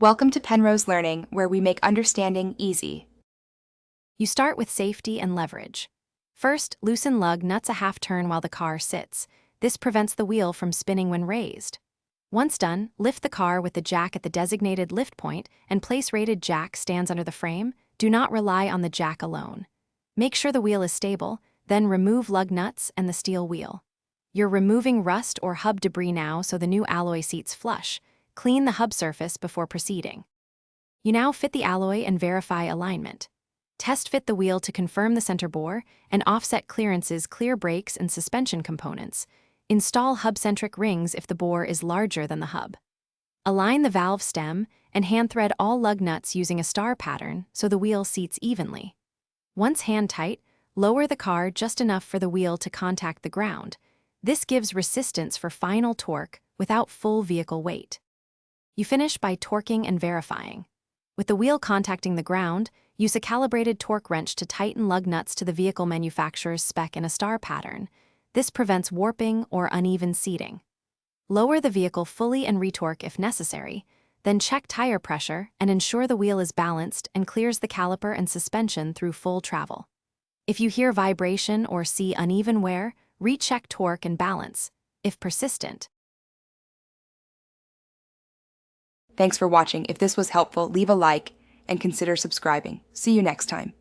Welcome to Penrose Learning, where we make understanding easy. You start with safety and leverage. First, loosen lug nuts a half turn while the car sits. This prevents the wheel from spinning when raised. Once done, lift the car with the jack at the designated lift point and place rated jack stands under the frame. Do not rely on the jack alone. Make sure the wheel is stable, then remove lug nuts and the steel wheel. You're removing rust or hub debris now so the new alloy seats flush. Clean the hub surface before proceeding. You now fit the alloy and verify alignment. Test fit the wheel to confirm the center bore and offset clearances, clear brakes and suspension components. Install hub-centric rings if the bore is larger than the hub. Align the valve stem and hand thread all lug nuts using a star pattern so the wheel seats evenly. Once hand tight, lower the car just enough for the wheel to contact the ground. This gives resistance for final torque without full vehicle weight. You finish by torquing and verifying. With the wheel contacting the ground, use a calibrated torque wrench to tighten lug nuts to the vehicle manufacturer's spec in a star pattern. This prevents warping or uneven seating. Lower the vehicle fully and retorque if necessary, then check tire pressure and ensure the wheel is balanced and clears the caliper and suspension through full travel. If you hear vibration or see uneven wear, recheck torque and balance, if persistent. Thanks for watching. If this was helpful, leave a like and consider subscribing. See you next time.